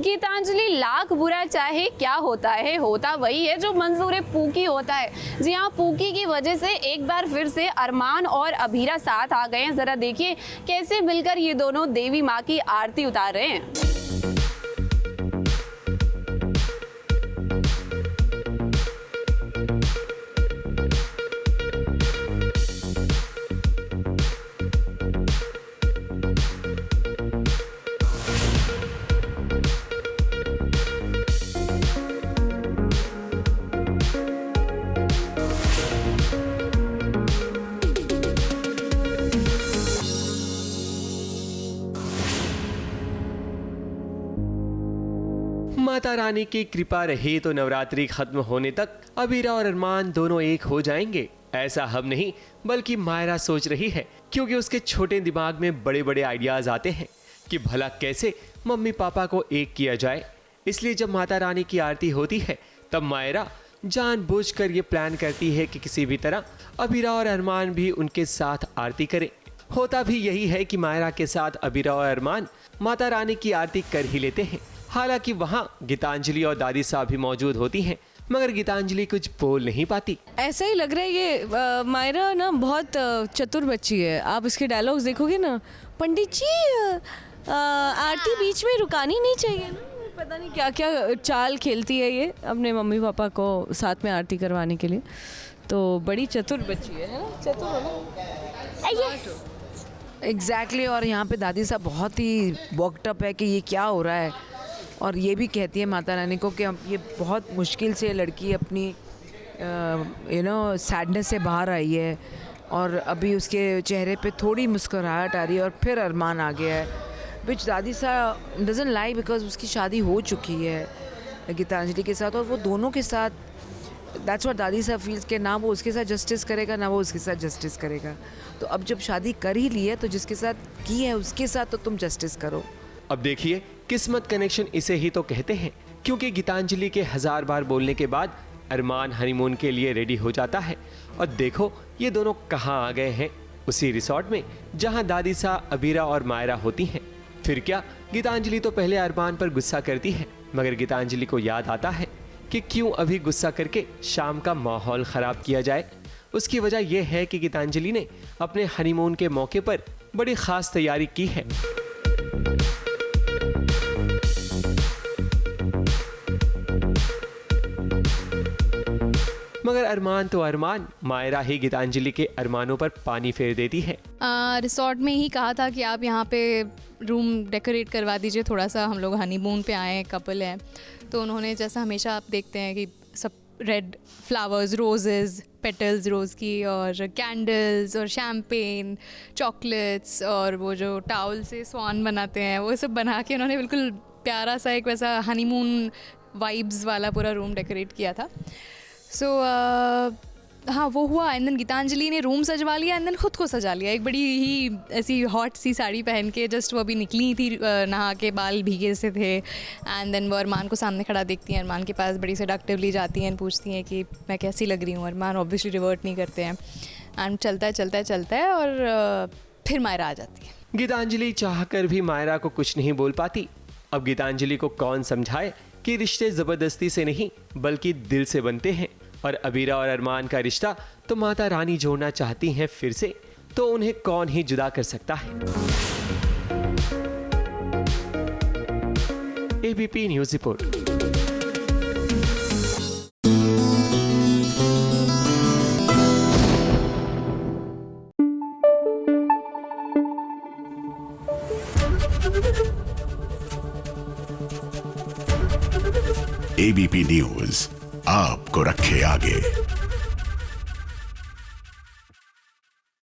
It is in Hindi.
गीतांजलि लाख बुरा चाहे क्या होता वही है जो मंजूर पूकी होता है। जी हाँ, पूकी की वजह से एक बार फिर से अरमान और अभीरा साथ आ गए हैं। जरा देखिए कैसे मिलकर ये दोनों देवी माँ की आरती उतार रहे हैं। माता रानी की कृपा रही तो नवरात्रि खत्म होने तक अबीरा और अरमान दोनों एक हो जाएंगे। ऐसा हम नहीं बल्कि मायरा सोच रही है, क्योंकि उसके छोटे दिमाग में बड़े बड़े आइडियाज आते हैं कि भला कैसे मम्मी पापा को एक किया जाए। इसलिए जब माता रानी की आरती होती है तब मायरा जानबूझकर ये प्लान करती है कि किसी भी तरह अबीरा और अरमान भी उनके साथ आरती करें। होता भी यही है कि मायरा के साथ अबीरा और अरमान माता रानी की आरती कर ही लेते हैं। हालांकि वहाँ गीतांजलि और दादी साहब भी मौजूद होती हैं, मगर गीतांजलि कुछ बोल नहीं पाती। ऐसा ही लग रहा है ये मायरा ना बहुत चतुर बच्ची है। आप इसके डायलॉग्स देखोगे ना, पंडित जी आरती बीच में रुकानी नहीं चाहिए ना, पता नहीं क्या क्या चाल खेलती है ये अपने मम्मी पापा को साथ में आरती करवाने के लिए। तो बड़ी चतुर बच्ची है ना? चतुर है ना? एग्जैक्टली। और यहाँ पे दादी साहब बहुत ही वॉकटअप है कि ये क्या हो रहा है, और ये भी कहती है माता रानी को कि ये बहुत मुश्किल से लड़की अपनी सैडनेस से बाहर आई है, और अभी उसके चेहरे पे थोड़ी मुस्कुराहट आ रही है, और फिर अरमान आ गया है, विच दादी साहब डजंट लाइक बिकॉज उसकी शादी हो चुकी है गीतांजलि के साथ, और वो दोनों के साथ दैट्स व्हाट दादी साहब फील्स के ना वो उसके साथ जस्टिस करेगा ना वो उसके साथ जस्टिस करेगा। तो अब जब शादी कर ही ली है तो जिसके साथ की है उसके साथ तो तुम जस्टिस करो। अब देखिए, किस्मत कनेक्शन इसे ही तो कहते हैं, क्योंकि गीतांजलि के 1000 बार बोलने के बाद अरमान हनीमून के लिए रेडी हो जाता है। और देखो ये दोनों कहाँ आ गए हैं, उसी रिसोर्ट में जहाँ दादी सा, अबीरा और मायरा होती हैं। फिर क्या, गीतांजलि तो पहले अरमान पर गुस्सा करती है, मगर गीतांजलि को याद आता है कि क्यों अभी गुस्सा करके शाम का माहौल खराब किया जाए। उसकी वजह यह है कि गीतांजलि ने अपने हनीमून के मौके पर बड़ी खास तैयारी की है। मगर अरमान तो अरमान, मायरा ही गीतांजलि के अरमानों पर पानी फेर देती है। रिसोर्ट में ही कहा था कि आप यहाँ पे रूम डेकोरेट करवा दीजिए थोड़ा सा, हम लोग हनीमून पे आए हैं, कपल हैं। तो उन्होंने, जैसा हमेशा आप देखते हैं कि सब रेड फ्लावर्स, रोजेज़, पेटल्स रोज़ की, और कैंडल्स और शैम्पेन, चॉकलेट्स, और वो जो टावल से स्वान बनाते हैं वो सब बना के उन्होंने बिल्कुल प्यारा सा एक वैसा हनीमून वाइब्स वाला पूरा रूम डेकोरेट किया था। सो हाँ, वो हुआ। एंड देन गीतांजलि ने रूम सजवा लिया, एंड देन खुद को सजा लिया एक बड़ी ही ऐसी हॉट सी साड़ी पहन के। जस्ट वो अभी निकली थी नहा के, बाल भीगे से थे। एंड देन वो अरमान को सामने खड़ा देखती हैं, अरमान के पास बड़ी सेडक्टिवली जाती हैं, पूछती हैं कि मैं कैसी लग रही हूँ। अरमान ऑब्वियसली रिवर्ट नहीं करते हैं, एंड चलता है और फिर मायरा आ जाती है। गीतांजलि चाहकर भी मायरा को कुछ नहीं बोल पाती। अब गीतांजलि को कौन समझाए कि रिश्ते जबरदस्ती से नहीं बल्कि दिल से बनते हैं, और अबीरा और अरमान का रिश्ता तो माता रानी जोड़ना चाहती हैं फिर से, तो उन्हें कौन ही जुदा कर सकता है। ABP news report. ABP news आपको रखे आगे।